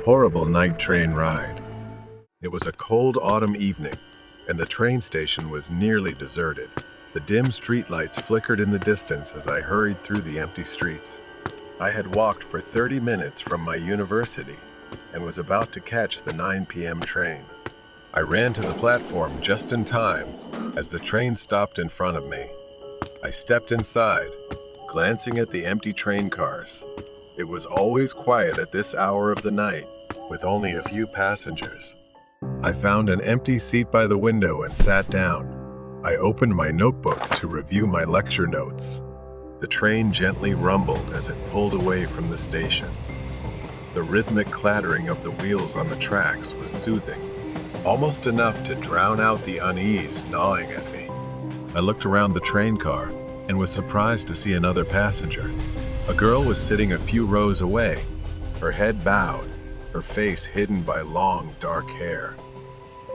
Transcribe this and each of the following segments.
horrible night train ride. It was a cold autumn evening, and the train station was nearly deserted. The dim streetlights flickered in the distance as I hurried through the empty streets. I had walked for 30 minutes from my university and was about to catch the 9 p.m. train. I ran to the platform just in time as the train stopped in front of me. I stepped inside, glancing at the empty train cars. It was always quiet at this hour of the night, with only a few passengers. I found an empty seat by the window and sat down. I opened my notebook to review my lecture notes. The train gently rumbled as it pulled away from the station. The rhythmic clattering of the wheels on the tracks was soothing, almost enough to drown out the unease gnawing at me. I looked around the train car and was surprised to see another passenger. A girl was sitting a few rows away, her head bowed, her face hidden by long, dark hair.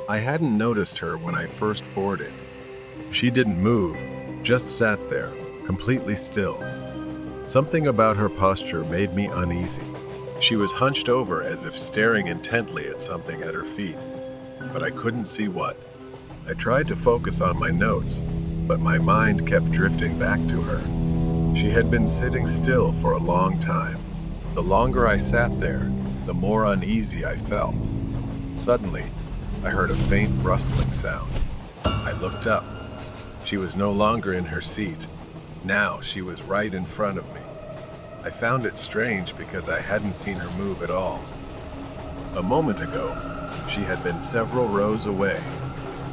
I hadn't noticed her when I first boarded. She didn't move, just sat there, completely still. Something about her posture made me uneasy. She was hunched over as if staring intently at something at her feet, but I couldn't see what. I tried to focus on my notes, but my mind kept drifting back to her. She had been sitting still for a long time. The longer I sat there, the more uneasy I felt. Suddenly, I heard a faint rustling sound. I looked up. She was no longer in her seat. Now she was right in front of me. I found it strange because I hadn't seen her move at all. A moment ago, she had been several rows away,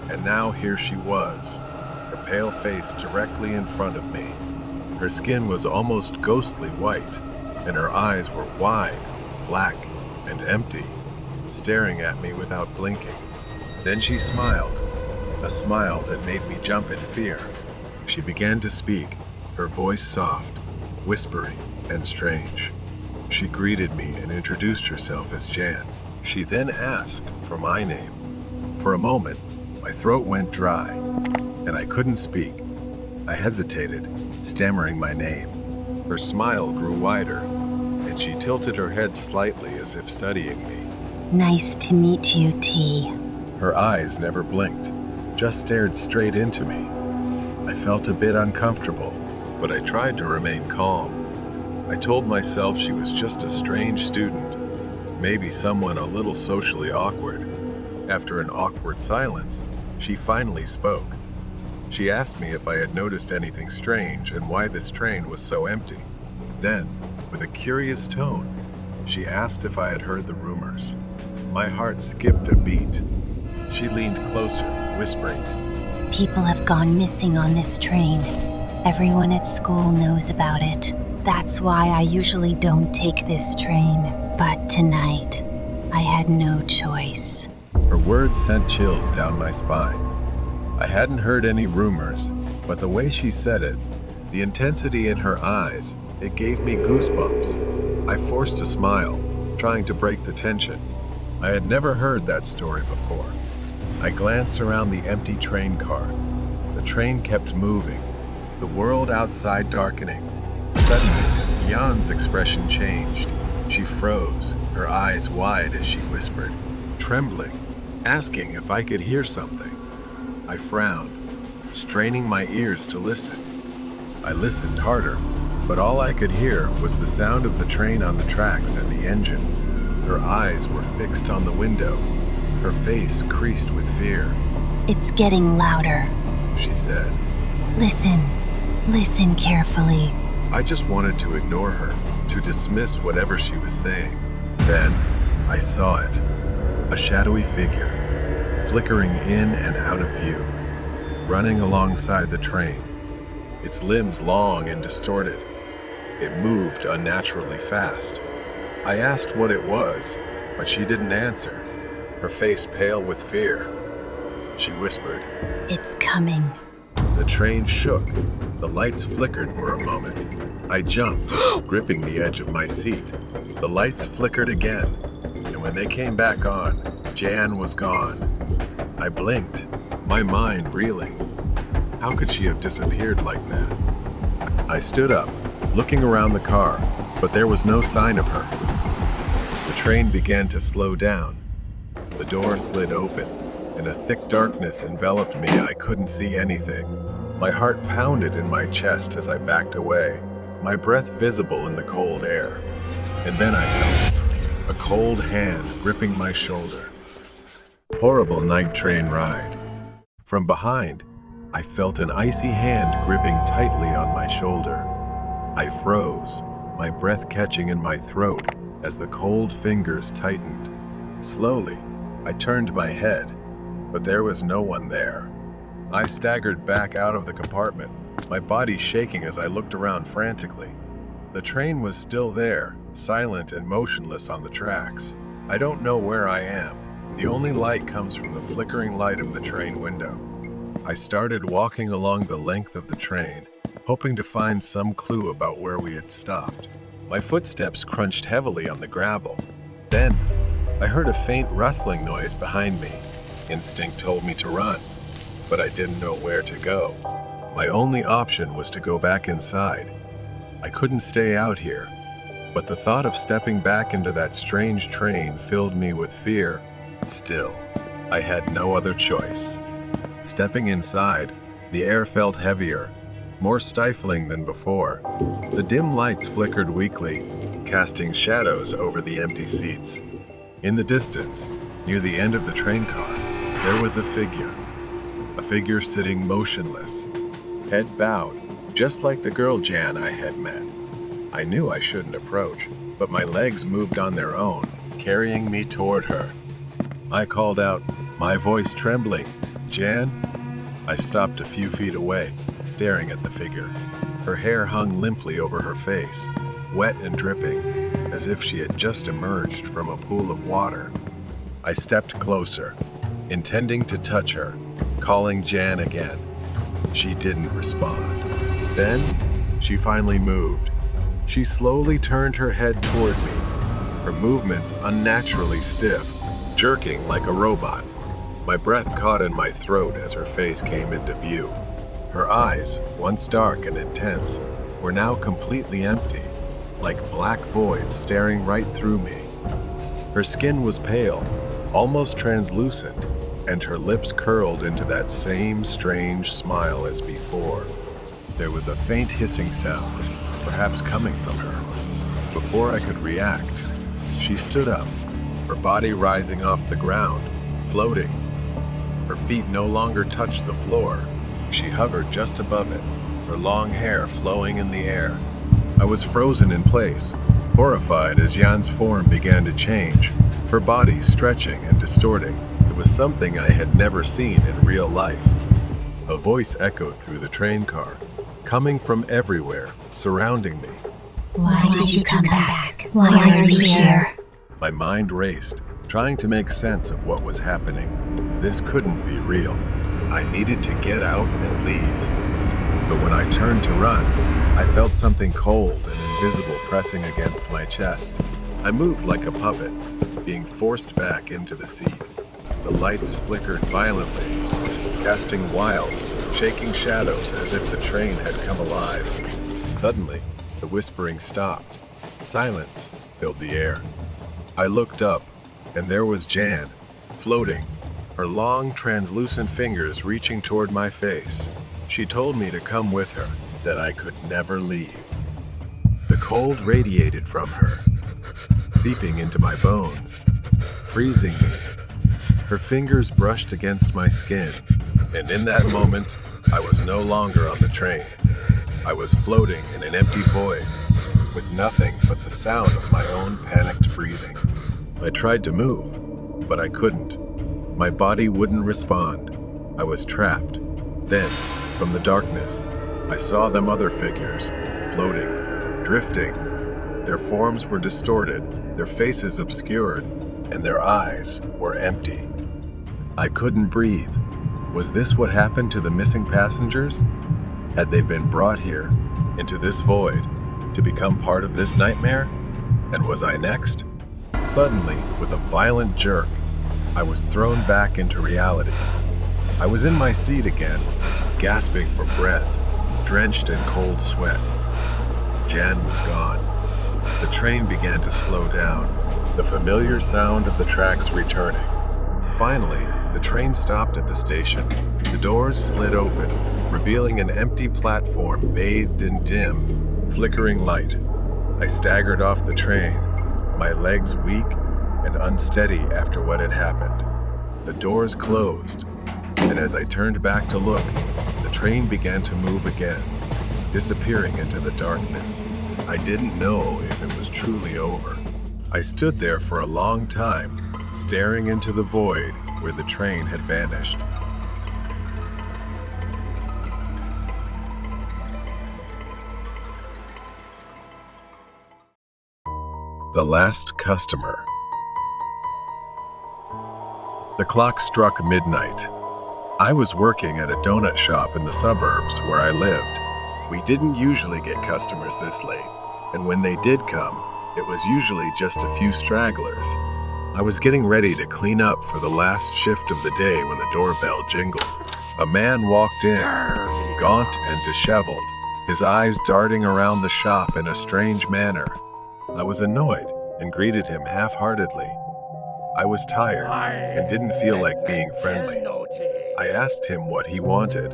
and now here she was, her pale face directly in front of me. Her skin was almost ghostly white, and her eyes were wide, black, and empty, staring at me without blinking. Then she smiled, a smile that made me jump in fear. She began to speak, her voice soft, whispery, and strange. She greeted me and introduced herself as Jan. She then asked for my name. For a moment, my throat went dry, and I couldn't speak. I hesitated, stammering my name. Her smile grew wider, and she tilted her head slightly as if studying me. Nice to meet you, T. Her eyes never blinked, just stared straight into me. I felt a bit uncomfortable, but I tried to remain calm. I told myself she was just a strange student, maybe someone a little socially awkward. After an awkward silence, she finally spoke. She asked me if I had noticed anything strange and why this train was so empty. Then, with a curious tone, she asked if I had heard the rumors. My heart skipped a beat. She leaned closer, whispering, People have gone missing on this train. Everyone at school knows about it. That's why I usually don't take this train. But tonight, I had no choice. Her words sent chills down my spine. I hadn't heard any rumors, but the way she said it, the intensity in her eyes, it gave me goosebumps. I forced a smile, trying to break the tension. I had never heard that story before. I glanced around the empty train car. The train kept moving, the world outside darkening. Suddenly, Jan's expression changed. She froze, her eyes wide as she whispered, trembling, asking if I could hear something. I frowned, straining my ears to listen. I listened harder, but all I could hear was the sound of the train on the tracks and the engine. Her eyes were fixed on the window, her face creased with fear. It's getting louder, she said. Listen carefully. I just wanted to ignore her, to dismiss whatever she was saying. Then, I saw it. A shadowy figure, flickering in and out of view, running alongside the train, its limbs long and distorted. It moved unnaturally fast. I asked what it was, but she didn't answer, her face pale with fear. She whispered, It's coming. The train shook. The lights flickered for a moment. I jumped, gripping the edge of my seat. The lights flickered again, and when they came back on, Jan was gone. I blinked, my mind reeling. How could she have disappeared like that? I stood up, looking around the car, but there was no sign of her. The train began to slow down. The door slid open, and a thick darkness enveloped me. I couldn't see anything. My heart pounded in my chest as I backed away, my breath visible in the cold air. And then I felt it, a cold hand gripping my shoulder. Horrible night train ride. From behind, I felt an icy hand gripping tightly on my shoulder. I froze, my breath catching in my throat as the cold fingers tightened. Slowly, I turned my head, but there was no one there. I staggered back out of the compartment, my body shaking as I looked around frantically. The train was still there, silent and motionless on the tracks. I don't know where I am. The only light comes from the flickering light of the train window. I started walking along the length of the train, hoping to find some clue about where we had stopped. My footsteps crunched heavily on the gravel. Then, I heard a faint rustling noise behind me. Instinct told me to run, but I didn't know where to go. My only option was to go back inside. I couldn't stay out here, but the thought of stepping back into that strange train filled me with fear. Still, I had no other choice. Stepping inside, the air felt heavier, more stifling than before. The dim lights flickered weakly, casting shadows over the empty seats. In the distance, near the end of the train car, there was a figure sitting motionless, head bowed, just like the girl Jan I had met. I knew I shouldn't approach, but my legs moved on their own, carrying me toward her. I called out, my voice trembling, "Jan?" I stopped a few feet away, staring at the figure. Her hair hung limply over her face, wet and dripping, as if she had just emerged from a pool of water. I stepped closer, intending to touch her, calling Jan again. She didn't respond. Then, she finally moved. She slowly turned her head toward me, her movements unnaturally stiff, jerking like a robot. My breath caught in my throat as her face came into view. Her eyes, once dark and intense, were now completely empty, like black voids staring right through me. Her skin was pale, almost translucent, and her lips curled into that same strange smile as before. There was a faint hissing sound, perhaps coming from her. Before I could react, she stood up, her body rising off the ground, floating. Her feet no longer touched the floor. She hovered just above it, her long hair flowing in the air. I was frozen in place, horrified as Jan's form began to change, her body stretching and distorting. It was something I had never seen in real life. A voice echoed through the train car, coming from everywhere, surrounding me. Why did you come back? Why are you here? My mind raced, trying to make sense of what was happening. This couldn't be real. I needed to get out and leave. But when I turned to run, I felt something cold and invisible pressing against my chest. I moved like a puppet, being forced back into the seat. The lights flickered violently, casting wild, shaking shadows as if the train had come alive. Suddenly, the whispering stopped. Silence filled the air. I looked up, and there was Jan, floating, her long, translucent fingers reaching toward my face. She told me to come with her, that I could never leave. The cold radiated from her, seeping into my bones, freezing me. Her fingers brushed against my skin, and in that moment, I was no longer on the train. I was floating in an empty void, with nothing but the sound of my own panicked breathing. I tried to move, but I couldn't. My body wouldn't respond. I was trapped. Then, from the darkness, I saw them other figures, floating, drifting. Their forms were distorted, their faces obscured, and their eyes were empty. I couldn't breathe. Was this what happened to the missing passengers? Had they been brought here, into this void, to become part of this nightmare? And was I next? Suddenly, with a violent jerk, I was thrown back into reality. I was in my seat again, gasping for breath, drenched in cold sweat. Jan was gone. The train began to slow down. The the familiar sound of the tracks returning. Finally, the train stopped at the station. The doors slid open, revealing an empty platform bathed in dim, flickering light. I staggered off the train, my legs weak and unsteady after what had happened. The doors closed, and as I turned back to look, the train began to move again, disappearing into the darkness. I didn't know if it was truly over. I stood there for a long time, staring into the void where the train had vanished. The last customer. The clock struck midnight. I was working at a donut shop in the suburbs where I lived. We didn't usually get customers this late, and when they did come, it was usually just a few stragglers. I was getting ready to clean up for the last shift of the day when the doorbell jingled. A man walked in, gaunt and disheveled, his eyes darting around the shop in a strange manner. I was annoyed and greeted him half-heartedly. I was tired and didn't feel like being friendly. I asked him what he wanted.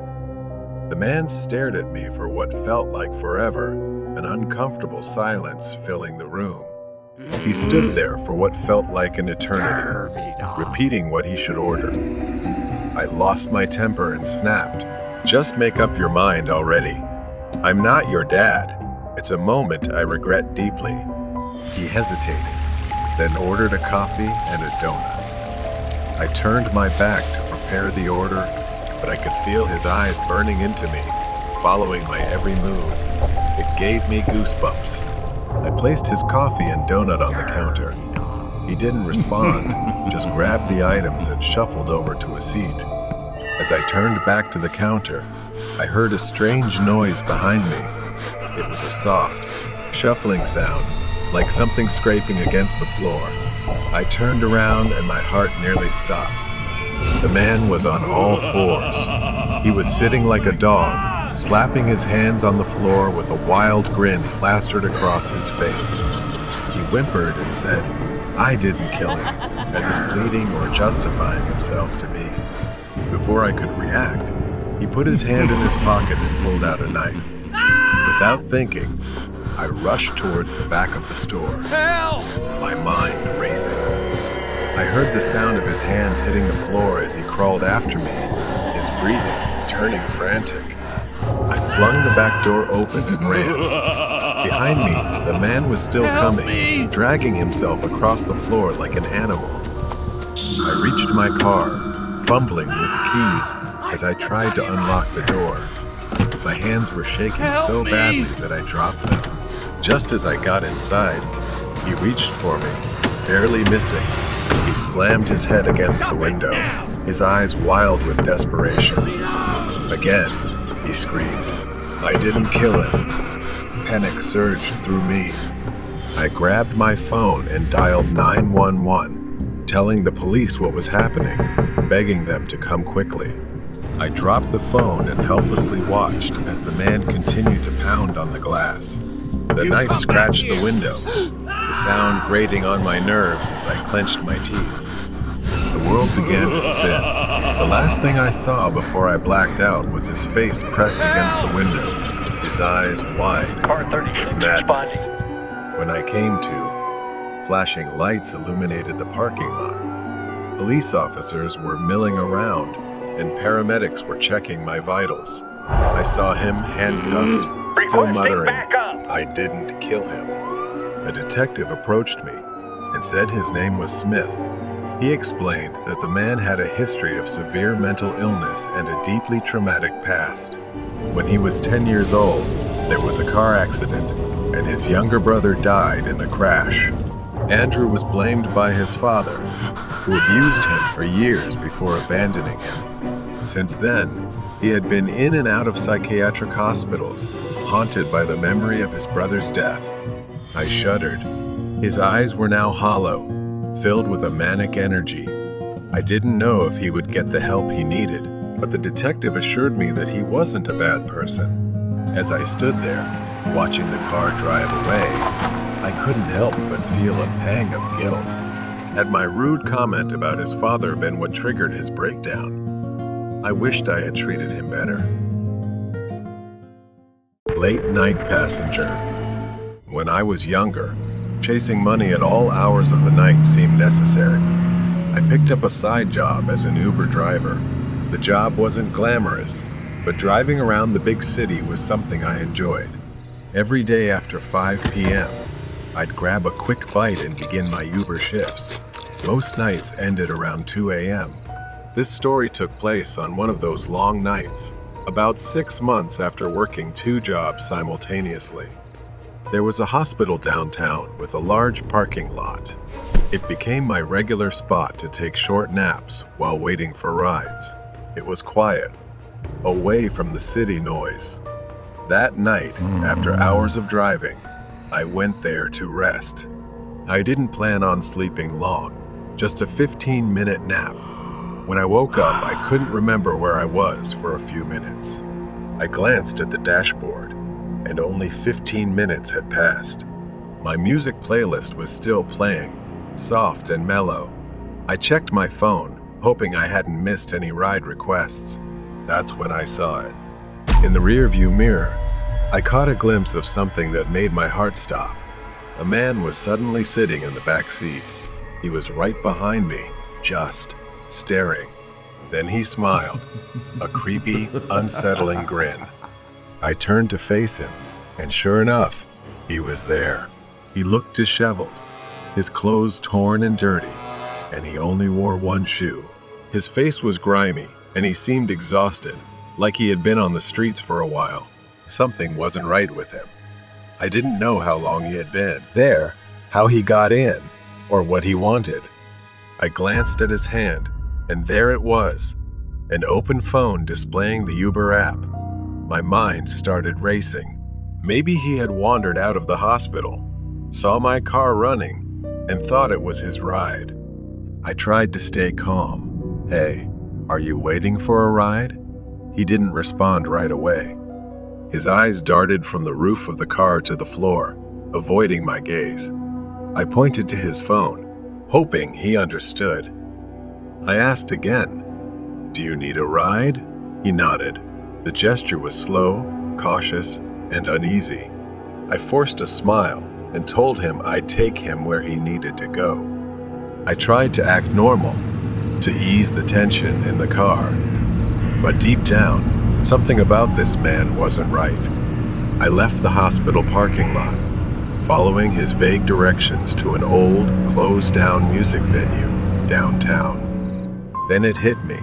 The man stared at me for what felt like forever, an uncomfortable silence filling the room. He stood there for what felt like an eternity, repeating what he should order. I lost my temper and snapped. Just make up your mind already. I'm not your dad. It's a moment I regret deeply. He hesitated, then ordered a coffee and a donut. I turned my back to prepare the order, but I could feel his eyes burning into me, following my every move. It gave me goosebumps. I placed his coffee and donut on the counter. He didn't respond, just grabbed the items and shuffled over to a seat. As I turned back to the counter, I heard a strange noise behind me. It was a soft, shuffling sound, like something scraping against the floor. I turned around and my heart nearly stopped. The man was on all fours. He was sitting like a dog, slapping his hands on the floor with a wild grin plastered across his face. He whimpered and said, "I didn't kill him," as if pleading or justifying himself to me. Before I could react, he put his hand in his pocket and pulled out a knife. Without thinking, I rushed towards the back of the store, my mind racing. I heard the sound of his hands hitting the floor as he crawled after me, his breathing turning frantic. I flung the back door open and ran. Behind me, the man was still coming, dragging himself across the floor like an animal. I reached my car, fumbling with the keys as I tried to unlock the door. My hands were shaking so badly that I dropped them. Just as I got inside, he reached for me, barely missing. He slammed his head against the window, his eyes wild with desperation. Again, he screamed. I didn't kill him. Panic surged through me. I grabbed my phone and dialed 911, telling the police what was happening, begging them to come quickly. I dropped the phone and helplessly watched as the man continued to pound on the glass. The knife scratched the window, the sound grating on my nerves as I clenched my teeth. The world began to spin. The last thing I saw before I blacked out was his face pressed against the window, his eyes wide with madness. When I came to, flashing lights illuminated the parking lot. Police officers were milling around, and paramedics were checking my vitals. I saw him handcuffed, still muttering, "I didn't kill him." A detective approached me and said his name was Smith. He explained that the man had a history of severe mental illness and a deeply traumatic past. When he was 10 years old, there was a car accident, and his younger brother died in the crash. Andrew was blamed by his father, who abused him for years before abandoning him. Since then, he had been in and out of psychiatric hospitals, haunted by the memory of his brother's death. I shuddered. His eyes were now hollow, filled with a manic energy. I didn't know if he would get the help he needed, but the detective assured me that he wasn't a bad person. As I stood there, watching the car drive away, I couldn't help but feel a pang of guilt. Had my rude comment about his father been what triggered his breakdown? I wished I had treated him better. Late night passenger. When I was younger, chasing money at all hours of the night seemed necessary. I picked up a side job as an Uber driver. The job wasn't glamorous, but driving around the big city was something I enjoyed. Every day after 5 p.m., I'd grab a quick bite and begin my Uber shifts. Most nights ended around 2 a.m. This story took place on one of those long nights, about 6 months after working 2 jobs simultaneously. There was a hospital downtown with a large parking lot. It became my regular spot to take short naps while waiting for rides. It was quiet, away from the city noise. That night, after hours of driving, I went there to rest. I didn't plan on sleeping long, just a 15-minute nap. When I woke up, I couldn't remember where I was for a few minutes. I glanced at the dashboard, and only 15 minutes had passed. My music playlist was still playing, soft and mellow. I checked my phone, hoping I hadn't missed any ride requests. That's when I saw it. In the rearview mirror, I caught a glimpse of something that made my heart stop. A man was suddenly sitting in the back seat. He was right behind me, just staring. Then he smiled, a creepy, unsettling grin. I turned to face him, and sure enough, he was there. He looked disheveled, his clothes torn and dirty, and he only wore one shoe. His face was grimy, and he seemed exhausted, like he had been on the streets for a while. Something wasn't right with him. I didn't know how long he had been there, how he got in, or what he wanted. I glanced at his hand, and there it was, an open phone displaying the Uber app. My mind started racing. Maybe he had wandered out of the hospital, saw my car running, and thought it was his ride. I tried to stay calm. "Hey, are you waiting for a ride?" He didn't respond right away. His eyes darted from the roof of the car to the floor, avoiding my gaze. I pointed to his phone, hoping he understood. I asked again, "Do you need a ride?" He nodded. The gesture was slow, cautious, and uneasy. I forced a smile and told him I'd take him where he needed to go. I tried to act normal, to ease the tension in the car. But deep down, something about this man wasn't right. I left the hospital parking lot, following his vague directions to an old, closed-down music venue downtown. Then it hit me.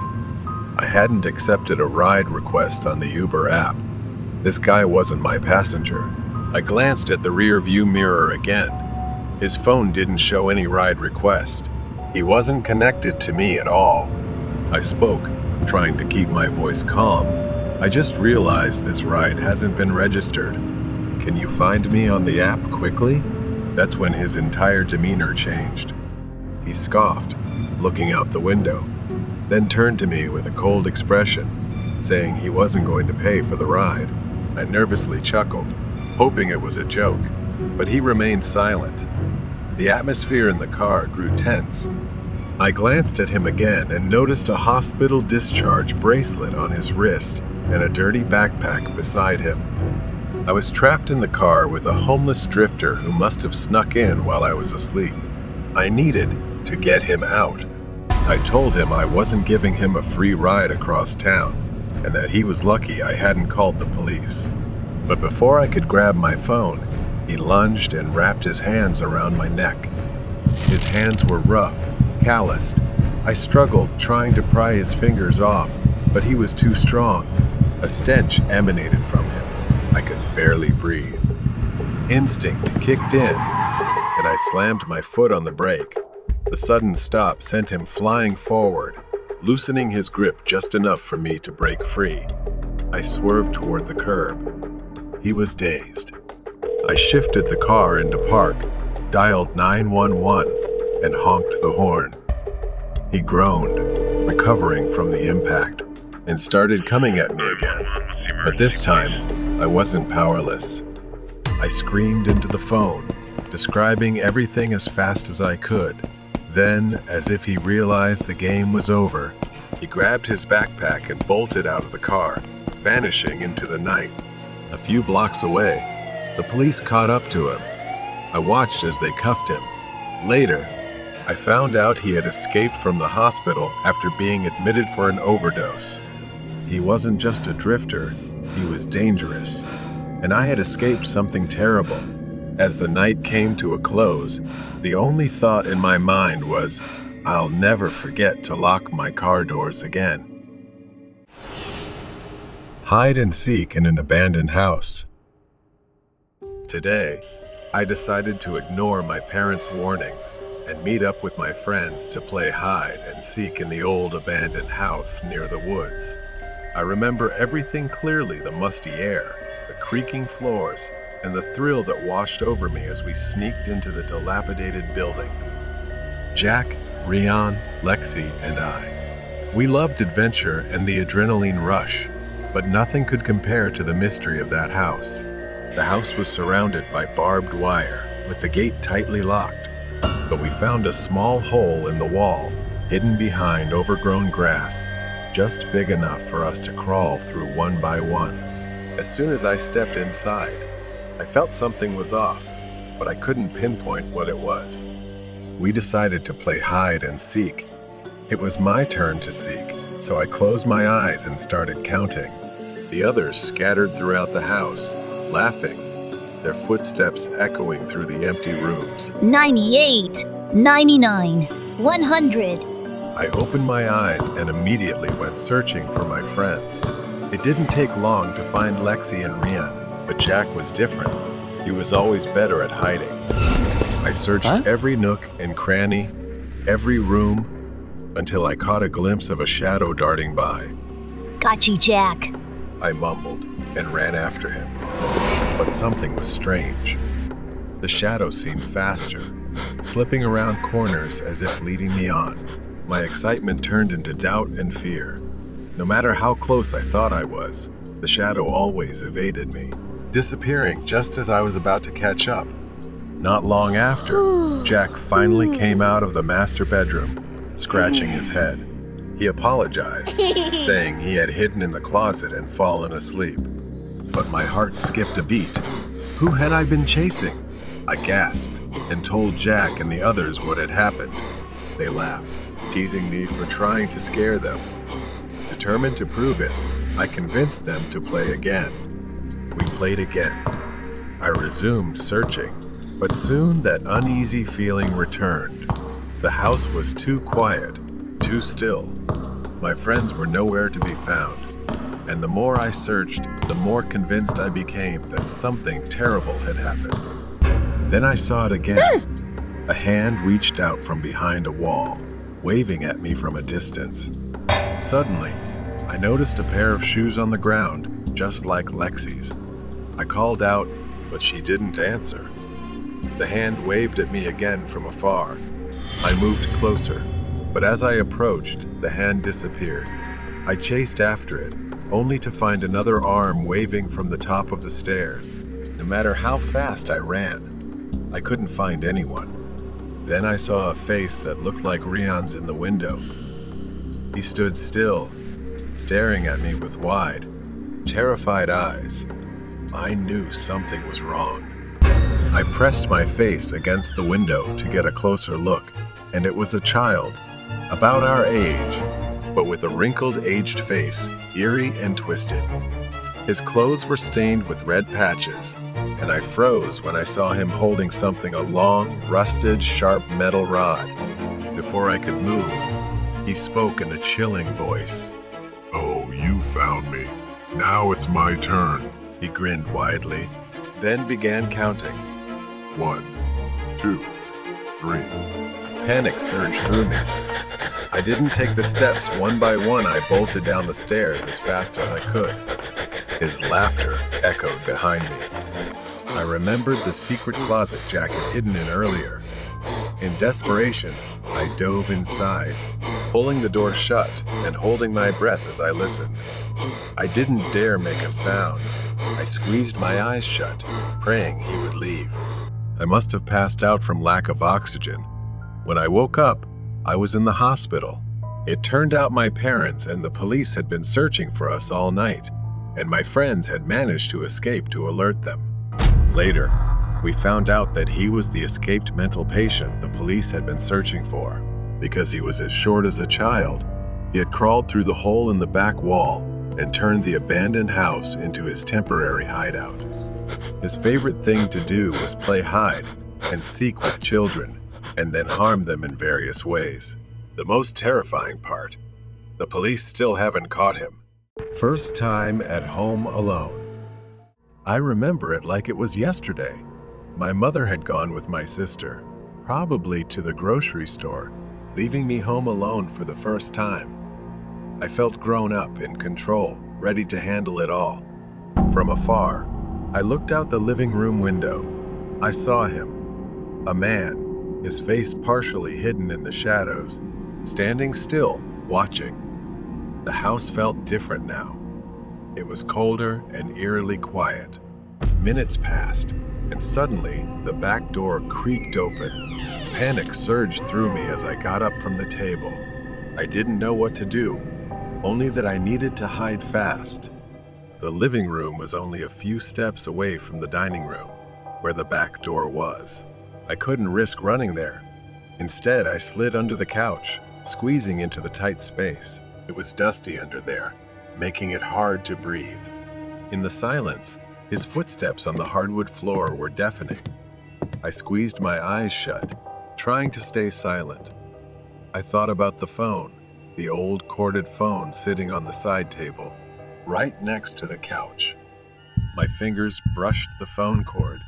I hadn't accepted a ride request on the Uber app. This guy wasn't my passenger. I glanced at the rear-view mirror again. His phone didn't show any ride request. He wasn't connected to me at all. I spoke, trying to keep my voice calm. "I just realized this ride hasn't been registered. Can you find me on the app quickly?" That's when his entire demeanor changed. He scoffed, looking out the window, then turned to me with a cold expression, saying he wasn't going to pay for the ride. I nervously chuckled, hoping it was a joke, but he remained silent. The atmosphere in the car grew tense. I glanced at him again and noticed a hospital discharge bracelet on his wrist and a dirty backpack beside him. I was trapped in the car with a homeless drifter who must have snuck in while I was asleep. I needed to get him out. I told him I wasn't giving him a free ride across town, and that he was lucky I hadn't called the police. But before I could grab my phone, he lunged and wrapped his hands around my neck. His hands were rough, calloused. I struggled trying to pry his fingers off, but he was too strong. A stench emanated from him. I could barely breathe. Instinct kicked in, and I slammed my foot on the brake. The sudden stop sent him flying forward, loosening his grip just enough for me to break free. I swerved toward the curb. He was dazed. I shifted the car into park, dialed 911, and honked the horn. He groaned, recovering from the impact, and started coming at me again. But this time, I wasn't powerless. I screamed into the phone, describing everything as fast as I could. Then, as if he realized the game was over, he grabbed his backpack and bolted out of the car, vanishing into the night. A few blocks away, the police caught up to him. I watched as they cuffed him. Later, I found out he had escaped from the hospital after being admitted for an overdose. He wasn't just a drifter, he was dangerous, and I had escaped something terrible. As the night came to a close, the only thought in my mind was, I'll never forget to lock my car doors again. Hide and seek in an abandoned house. Today, I decided to ignore my parents' warnings and meet up with my friends to play hide and seek in the old abandoned house near the woods. I remember everything clearly: the musty air, the creaking floors, and the thrill that washed over me as we sneaked into the dilapidated building. Jack, Rian, Lexi, and I. We loved adventure and the adrenaline rush, but nothing could compare to the mystery of that house. The house was surrounded by barbed wire, with the gate tightly locked, but we found a small hole in the wall, hidden behind overgrown grass, just big enough for us to crawl through one by one. As soon as I stepped inside, I felt something was off, but I couldn't pinpoint what it was. We decided to play hide and seek. It was my turn to seek, so I closed my eyes and started counting. The others scattered throughout the house, laughing, their footsteps echoing through the empty rooms. 98, 99, 100. I opened my eyes and immediately went searching for my friends. It didn't take long to find Lexi and Rian, but Jack was different. He was always better at hiding. I searched every nook and cranny, every room, until I caught a glimpse of a shadow darting by. Got you, Jack. I mumbled and ran after him. But something was strange. The shadow seemed faster, slipping around corners as if leading me on. My excitement turned into doubt and fear. No matter how close I thought I was, the shadow always evaded me, disappearing just as I was about to catch up. Not long after, Jack finally came out of the master bedroom, scratching his head. He apologized, saying he had hidden in the closet and fallen asleep. But my heart skipped a beat. Who had I been chasing? I gasped and told Jack and the others what had happened. They laughed, teasing me for trying to scare them. Determined to prove it, I convinced them to play again. We played again. I resumed searching, but soon that uneasy feeling returned. The house was too quiet, too still. My friends were nowhere to be found, and the more I searched, the more convinced I became that something terrible had happened. Then I saw it again. A hand reached out from behind a wall, waving at me from a distance. Suddenly, I noticed a pair of shoes on the ground, just like Lexi's. I called out, but she didn't answer. The hand waved at me again from afar. I moved closer, but as I approached, the hand disappeared. I chased after it, only to find another arm waving from the top of the stairs. No matter how fast I ran, I couldn't find anyone. Then I saw a face that looked like Rian's in the window. He stood still, staring at me with wide, terrified eyes. I knew something was wrong. I pressed my face against the window to get a closer look, and it was a child, about our age, but with a wrinkled, aged face, eerie and twisted. His clothes were stained with red patches, and I froze when I saw him holding something, a long, rusted, sharp metal rod. Before I could move, he spoke in a chilling voice. "Oh, you found me. Now it's my turn." He grinned widely, then began counting. 1, 2, 3. Panic surged through me. I didn't take the steps one by one. I bolted down the stairs as fast as I could. His laughter echoed behind me. I remembered the secret closet Jack had hidden in earlier. In desperation, I dove inside, pulling the door shut and holding my breath as I listened. I didn't dare make a sound. I squeezed my eyes shut, praying he would leave. I must have passed out from lack of oxygen. When I woke up, I was in the hospital. It turned out my parents and the police had been searching for us all night, and my friends had managed to escape to alert them. Later, we found out that he was the escaped mental patient the police had been searching for. Because he was as short as a child, he had crawled through the hole in the back wall and turned the abandoned house into his temporary hideout. His favorite thing to do was play hide and seek with children, and then harm them in various ways. The most terrifying part, the police still haven't caught him. First time at home alone. I remember it like it was yesterday. My mother had gone with my sister, probably to the grocery store, leaving me home alone for the first time. I felt grown up, in control, ready to handle it all. From afar, I looked out the living room window. I saw him, a man, his face partially hidden in the shadows, standing still, watching. The house felt different now. It was colder and eerily quiet. Minutes passed, and suddenly the back door creaked open. Panic surged through me as I got up from the table. I didn't know what to do, only that I needed to hide fast. The living room was only a few steps away from the dining room, where the back door was. I couldn't risk running there. Instead, I slid under the couch, squeezing into the tight space. It was dusty under there, making it hard to breathe. In the silence, his footsteps on the hardwood floor were deafening. I squeezed my eyes shut, trying to stay silent. I thought about the phone, the old corded phone sitting on the side table, right next to the couch. My fingers brushed the phone cord,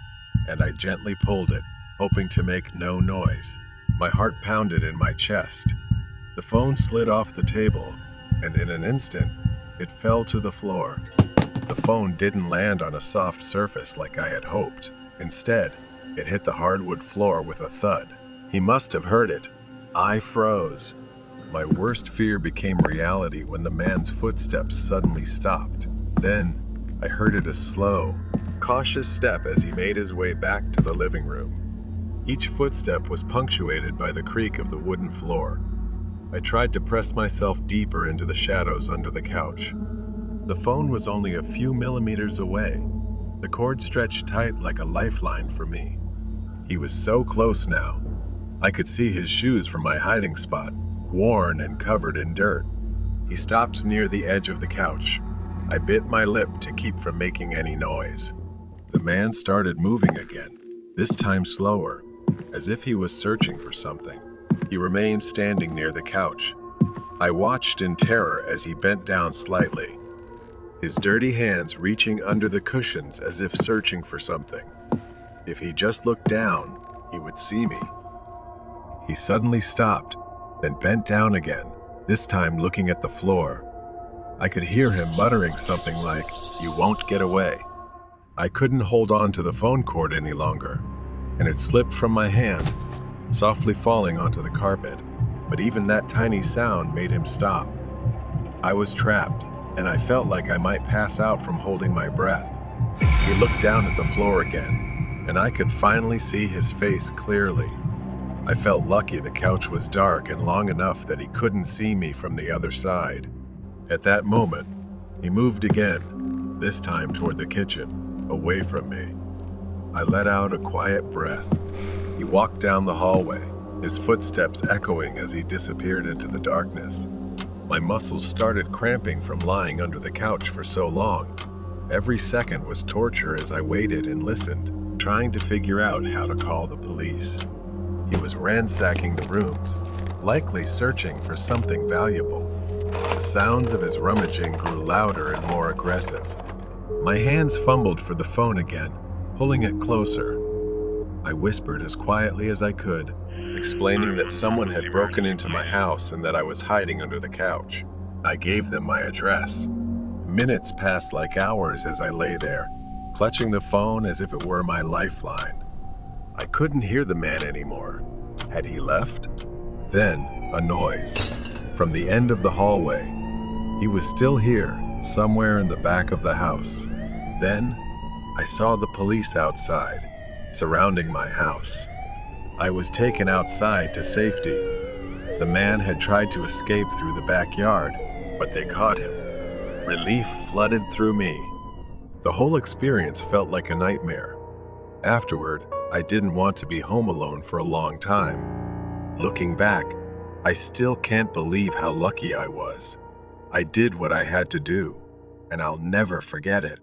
and I gently pulled it, hoping to make no noise. My heart pounded in my chest. The phone slid off the table, and in an instant, it fell to the floor. The phone didn't land on a soft surface like I had hoped. Instead, it hit the hardwood floor with a thud. He must have heard it. I froze. My worst fear became reality when the man's footsteps suddenly stopped. Then, I heard a slow, cautious step as he made his way back to the living room. Each footstep was punctuated by the creak of the wooden floor. I tried to press myself deeper into the shadows under the couch. The phone was only a few millimeters away. The cord stretched tight like a lifeline for me. He was so close now. I could see his shoes from my hiding spot, worn and covered in dirt. He stopped near the edge of the couch. I bit my lip to keep from making any noise. The man started moving again, this time slower, as if he was searching for something. He remained standing near the couch. I watched in terror as he bent down slightly, his dirty hands reaching under the cushions as if searching for something. If he just looked down, he would see me. He suddenly stopped, then bent down again, this time looking at the floor. I could hear him muttering something like, "You won't get away." I couldn't hold on to the phone cord any longer, and it slipped from my hand, softly falling onto the carpet. But even that tiny sound made him stop. I was trapped, and I felt like I might pass out from holding my breath. He looked down at the floor again, and I could finally see his face clearly. I felt lucky the couch was dark and long enough that he couldn't see me from the other side. At that moment, he moved again, this time toward the kitchen, away from me. I let out a quiet breath. He walked down the hallway, his footsteps echoing as he disappeared into the darkness. My muscles started cramping from lying under the couch for so long. Every second was torture as I waited and listened, trying to figure out how to call the police. He was ransacking the rooms, likely searching for something valuable. The sounds of his rummaging grew louder and more aggressive. My hands fumbled for the phone again, pulling it closer. I whispered as quietly as I could, explaining that someone had broken into my house and that I was hiding under the couch. I gave them my address. Minutes passed like hours as I lay there, clutching the phone as if it were my lifeline. I couldn't hear the man anymore. Had he left? Then, a noise. From the end of the hallway. He was still here, somewhere in the back of the house. Then, I saw the police outside. surrounding my house. I was taken outside to safety. The man had tried to escape through the backyard, but they caught him. Relief flooded through me. The whole experience felt like a nightmare. Afterward, I didn't want to be home alone for a long time. Looking back, I still can't believe how lucky I was. I did what I had to do, and I'll never forget it.